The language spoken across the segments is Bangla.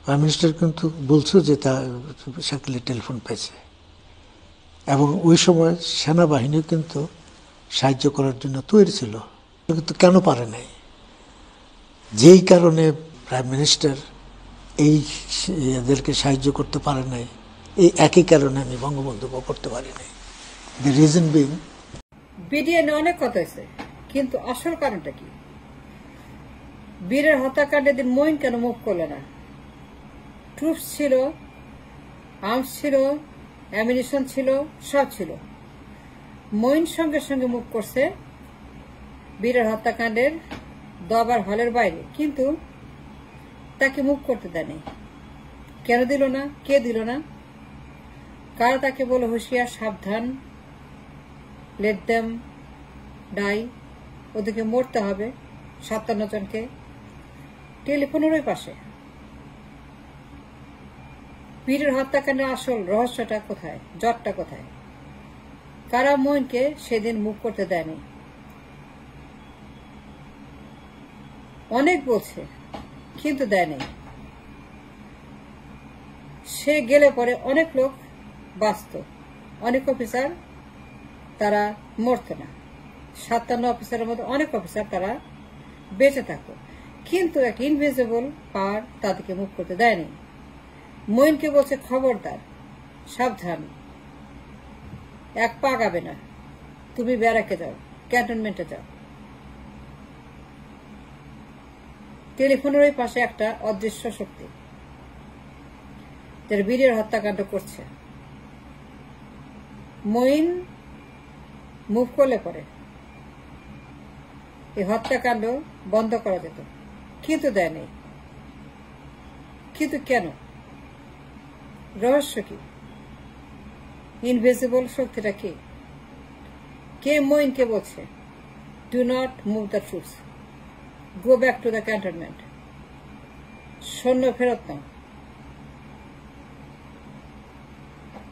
প্রাইম মিনিস্টার কিন্তু বলছো যে শাকিলের টেলিফোন পেয়েছে, এবং ওই সময় সেনাবাহিনীও কিন্তু সাহায্য করার জন্য তৈরি ছিল, কিন্তু কেন পারে নাই? যেই কারণে প্রাইম মিনিস্টার এই এদেরকে সাহায্য করতে পারে নাই, এই একই কারণে আমি বঙ্গবন্ধুকে করতে পারি নাই। দ্য রিজন বিং, বিডিএনে অনেক কথা হয়েছে, কিন্তু আসল কারণটা কি? বীরের হত্যাকাণ্ডের দিন মঈন কেন মুভ করলো না? ট্রুপস ছিল, আর্মস ছিল, অ্যামিনিশন ছিল, সব ছিল। মঈন সঙ্গে সঙ্গে মুভ করছে বীরের হত্যাকাণ্ডের দরবার হলের বাইরে, কিন্তু তাকে মুভ করতে দেয়নি। কেন দিল না? কে দিল না? কারা তাকে বলে হুঁশিয়ার, সাবধান, লেট দেম ডাই, ওদেরকে মরতে হবে 57 জনকে। টেলিফোনের ওই পাশে। বীরের হত্যাকাণ্ডের আসল রহস্যটা কোথায়? জটটা কোথায়? কারা মঈনকে সেদিন মুভ করতে দেয়নি? অনেক বলছে, কিন্তু দেয়নি। সে গেলে পরে অনেক লোক বাঁচত, অনেক অফিসার তারা মরত না। 57 অফিসারের মধ্যে অনেক অফিসার তারা বেঁচে থাকতো, কিন্তু একটা ইনভিজিবল পাওয়ার তাদেরকে মুভ করতে দেয়নি। মঈনকে বলছে, খবরদার, সাবধান, এক পা গাবে না, তুমি ব্যারাকে যাও, ক্যান্টনমেন্টে যাও। টেলিফোনের ওই পাশে একটা অদৃশ্য শক্তি যারা বীরের হত্যাকাণ্ড করছে। মঈন মুভ করলে পরে এই হত্যাকাণ্ড বন্ধ করা যেত, কিন্তু দেয়নি। কিন্তু কেন? রহস্য কি? ইনভিজিবল শক্তিটা কি? কে মঈনকে বলছে, do not move the troops, go back to the cantonment, সৈন্য ফেরত নাও,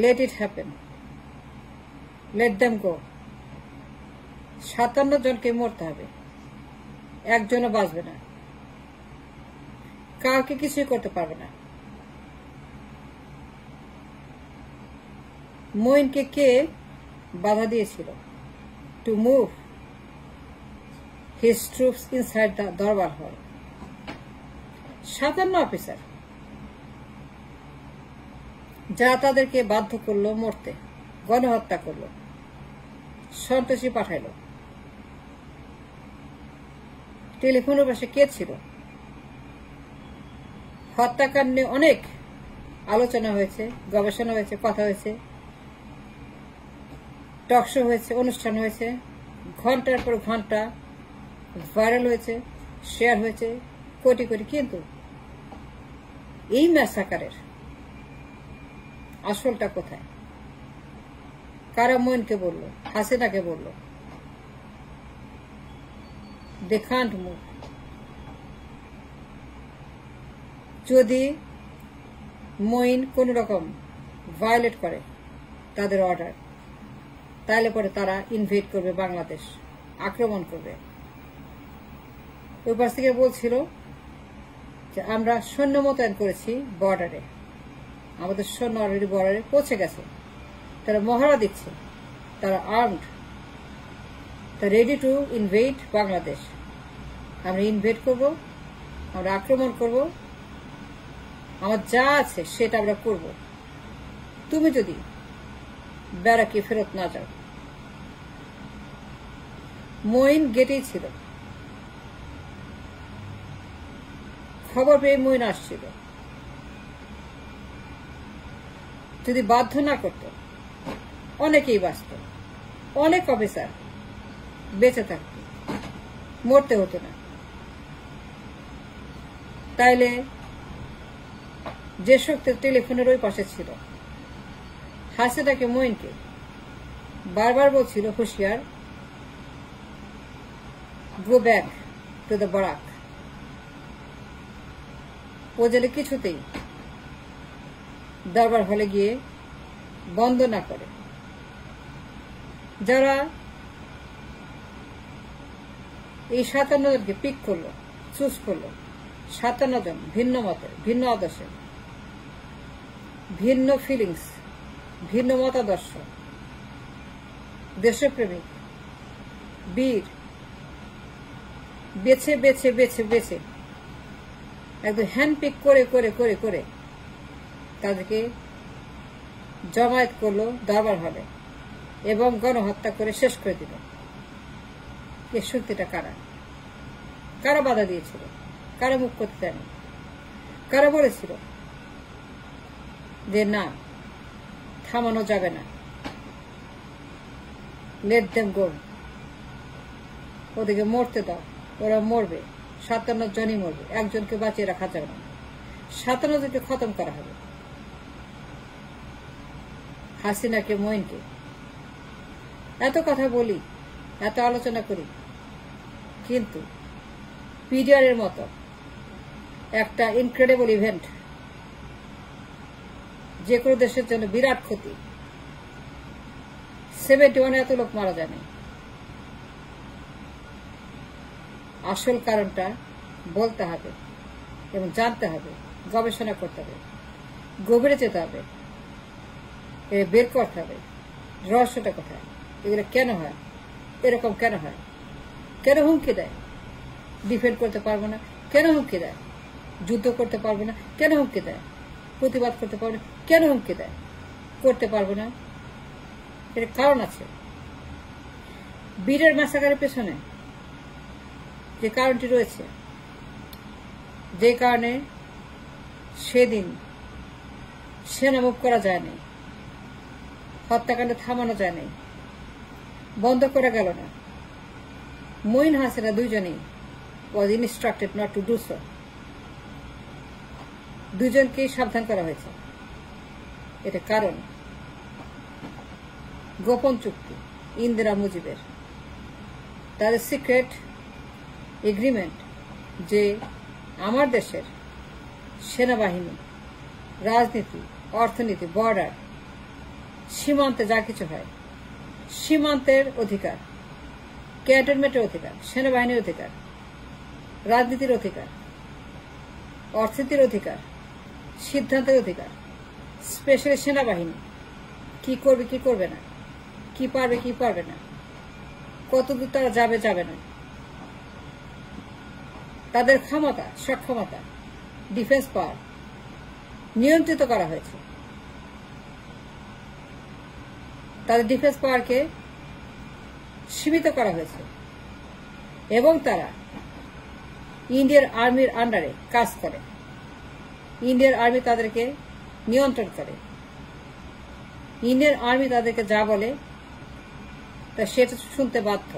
let it happen, let them go. 57 জনকে মরতে হবে, একজনও বাঁচবে না, কাউকে কিছুই করতে পারবে না। মঈনকে কে বাধা দিয়েছিল to move his troops inside the দরবার হল? 57 অফিসার, যারা তাদেরকে বাধ্য করলো মরতে, গণহত্যা করলো, সন্ত্রাসী পাঠাইল। টেলিফোনের পাশে কে ছিল? হত্যাকাণ্ডে অনেক আলোচনা হয়েছে, গবেষণা হয়েছে, কথা হয়েছে, টকশো হয়েছে, অনুষ্ঠান হয়েছে, ঘন্টার পর ঘন্টা ভাইরাল হয়েছে, শেয়ার হয়েছে কোটি কোটি। কিন্তু এই ম্যাসাকারের আসলটা কোথায়? কারা মঈনকে বলল, হাসিনাকে বলল, দে কান্ট মুভ। যদি মঈন কোন রকম ভায়োলেট করে তাদের অর্ডার, তাহলে পরে তারা ইনভেড করবে বাংলাদেশ, আক্রমণ করবে। ওই পাশ থেকে বলছিল যে আমরা সৈন্য মোতায়েন করেছি বর্ডারে, আমাদের সৈন্য অলরেডি বর্ডারে পৌঁছে গেছে, তারা মহড়া দিচ্ছে, তারা আর্মড, তারা রেডি টু ইনভেড বাংলাদেশ। আমরা ইনভেড করব, আমরা আক্রমণ করব, আমার যা আছে সেটা আমরা করব, তুমি যদি ব্যারাকে ফেরত না যাও। মঈন গেটেই ছিল, খবর পেয়ে মঈন আসছিল। যদি বাধ্য না করত, অনেকেই বাঁচত, অনেক অফিসার বেঁচে থাকত, মরতে হতো না। তাইলে যে শক্তি টেলিফোনের ওই পাশে ছিল, হাসিনাকে মঈনকে বারবার বলছিল হুঁশিয়ার, go back to the barrack. ও যেন কিছুতেই দরবার হলে গিয়ে বন্ধ না করে। যারা এই 57 জনকে পিক করলো, চুজ করলো, 57 জন ভিন্ন মতের, ভিন্ন আদর্শের, ভিন্ন ফিলিংস, ভিন্ন মতাদর্শ, দেশপ্রেমিক বীর বেছে বেছে বেছে বেছে একদম হ্যান্ডপিক করে করে করে করে তাদেরকে জমায়েত করলো দরবার হলে এবং গণহত্যা করে শেষ করে দিল। এই শক্তিটা কারা? কারা বাধা দিয়েছিল? কারা মুখ করতে দেয়নি? কারা বলেছিল যে না, থামানো যাবে না, লেট দেম গো, ওদেরকে মরতে দাও, ওরা মরবে, 57 জনই মরবে, একজনকে বাঁচিয়ে রাখা যাবে না, 57 জনকে খতম করা হবে। হাসিনাকে, মঈনকে এত কথা বলি, এত আলোচনা করি, কিন্তু পিডিআর এর মতো একটা ইনক্রেডিবল ইভেন্ট, যে কোনো দেশের জন্য বিরাট ক্ষতি, 71 এত লোক মারা যায়নি। আসল কারণটা বলতে হবে এবং জানতে হবে, গবেষণা করতে হবে, গভীরে যেতে হবে, বের করতে হবে রহস্যটা কোথায়, এগুলো কেন হয়, এরকম কেন হয়, কেন হুমকি দেয়, ডিফেন্ড করতে পারবো না কেন হুমকি দেয়, যুদ্ধ করতে পারবো না কেন হুমকি দেয়, প্রতিবাদ করতে পারবো না কেন হুমকি দেয়, করতে পারবো না, এর কারণ আছে। বীরের ম্যাসাকারের পেছনে যে কারণটি রয়েছে, যে কারণে সেদিন সেনা মুভ করা যায়নি, হত্যাকাণ্ড থামানো যায়নি, বন্ধ করা গেল না, মঈন হাসিনা দুইজনেই was instructed not to do so, দুজনকেই সাবধান করা হয়েছে। এটা কারণ গোপন চুক্তি ইন্দিরা মুজিবের, তাদের সিক্রেট এগ্রিমেন্ট যে আমার দেশের সেনাবাহিনী, রাজনীতি, অর্থনীতি, বর্ডার, সীমান্তে যা কিছু হয়, সীমান্তের অধিকার, ক্যান্টনমেন্টের অধিকার, সেনাবাহিনীর অধিকার, রাজনীতির অধিকার, অর্থনীতির অধিকার, সিদ্ধান্তের অধিকার, স্পেশালি সেনাবাহিনী কি করবে কি করবে না, কি পারবে কি পারবে না, কতদূর তারা যাবে যাবে না, তাদের ক্ষমতা, সক্ষমতা, ডিফেন্স পাওয়ার নিয়ন্ত্রিত করা হয়েছে। তাদের ডিফেন্স পাওয়ারকে সীমিত করা হয়েছে এবং তারা ইন্ডিয়ান আর্মির আন্ডারে কাজ করে, ইন্ডিয়ান আর্মি তাদেরকে নিয়ন্ত্রণ করে, ইন্ডিয়ান আর্মি তাদেরকে যা বলে তা সেটা শুনতে বাধ্য,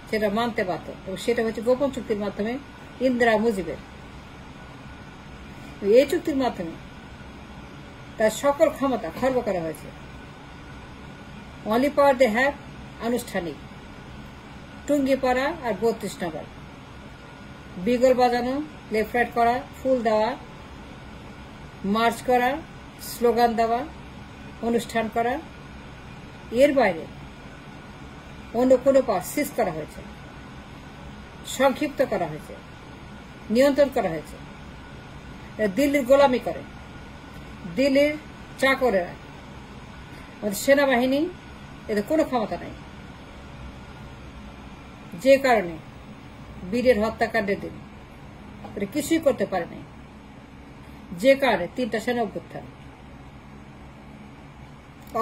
সেটা মানতে বাধ্য, এবং সেটা হচ্ছে গোপন চুক্তির মাধ্যমে ইন্দিরা মুজিবের। এই চুক্তির মাধ্যমে তার সকল ক্ষমতা খর্ব করা হয়েছে। অনলি পাওয়ার দে হ্যাভ আনুষ্ঠানিক, টুঙ্গিপাড়া আর 32 নম্বর, বিগল বাজানো, লেফট রাইট করা, ফুল দেওয়া, মার্চ করা, স্লোগান দেওয়া, অনুষ্ঠান করা, এর বাইরে অন্য কোনো পাওয়ার সিজ করা হয়েছে, সংক্ষিপ্ত করা হয়েছে, নিয়ন্ত্রণ করা হয়েছে। দিল্লির গোলামি করে, দিল্লির চাকরেরা, আমাদের সেনাবাহিনী এতে কোনো ক্ষমতা নাই, যে কারণে বীরের হত্যাকাণ্ডের দিন কিছুই করতে পারে নাই, যে কারণে 3টা সেনা অভ্যুত্থান,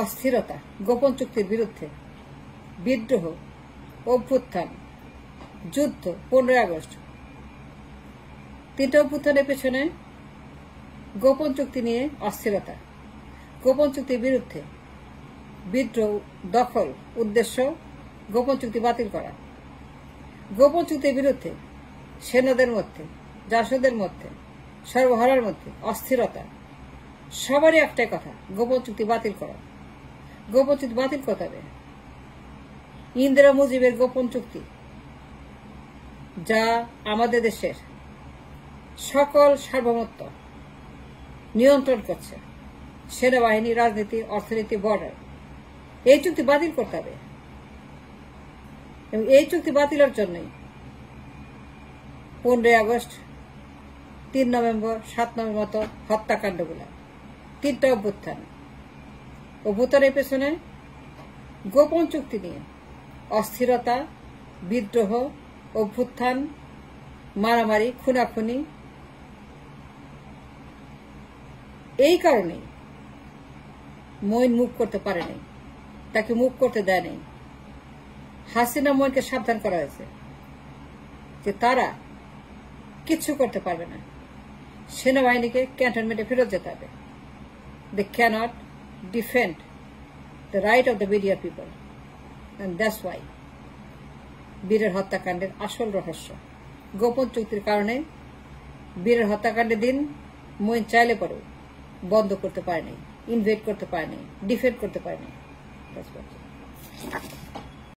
অস্থিরতা, গোপন চুক্তির বিরুদ্ধে বিদ্রোহ, অভ্যুত্থান, যুদ্ধ, 15 আগস্ট, 3টা অভ্যুত্থানের পেছনে গোপন চুক্তি নিয়ে অস্থিরতা, গোপন চুক্তির বিরুদ্ধে বিদ্রোহ, দখল, উদ্দেশ্য গোপন চুক্তি বাতিল করা, গোপন চুক্তির বিরুদ্ধে সেনাদের মধ্যে, জাসদের মধ্যে, সর্বহারার মধ্যে অস্থিরতা, সবারই একটাই কথা, গোপন চুক্তি বাতিল করা। গোপন চুক্তি বাতিল করতে হবে। ইন্দিরা মুজিবের গোপন চুক্তি যা আমাদের দেশের সকল সার্বভৌমত্ব নিয়ন্ত্রণ করছে, সেনাবাহিনী, রাজনীতি, অর্থনীতি, বর্ডার, এই চুক্তি বাতিল করতে হবে। এবং এই চুক্তি বাতিলের জন্যই 15 আগস্ট 3 নভেম্বর 7 নভেম্বর মতো হত্যাকাণ্ডগুলো, 3টা অভ্যুত্থানের পেছনে গোপন চুক্তি নিয়ে অস্থিরতা, বিদ্রোহ, অভ্যুত্থান, মারামারি, খুনাখুনি, এই কারণে মইন মুভ করতে পারে নাই, তাকে মুভ করতে দেয় নাই। হাসিনা মইনকে সাবধান করা হয়েছে যে তারা কিচ্ছু করতে পারবে না, সেনাবাহিনীকে ক্যান্টনমেন্টে ফেরত যেতে হবে। They can't defend the right of the BDR people, and that's why বীরের হত্যাকাণ্ডের আসল রহস্য। গোপন চুক্তির কারণে বীরের হত্যাকাণ্ডের দিন মইন চাইলে পরেও বন্ধ করতে পারেনি, ইনভেট করতে পারেনি, ডিফেন্ড করতে পারেনি।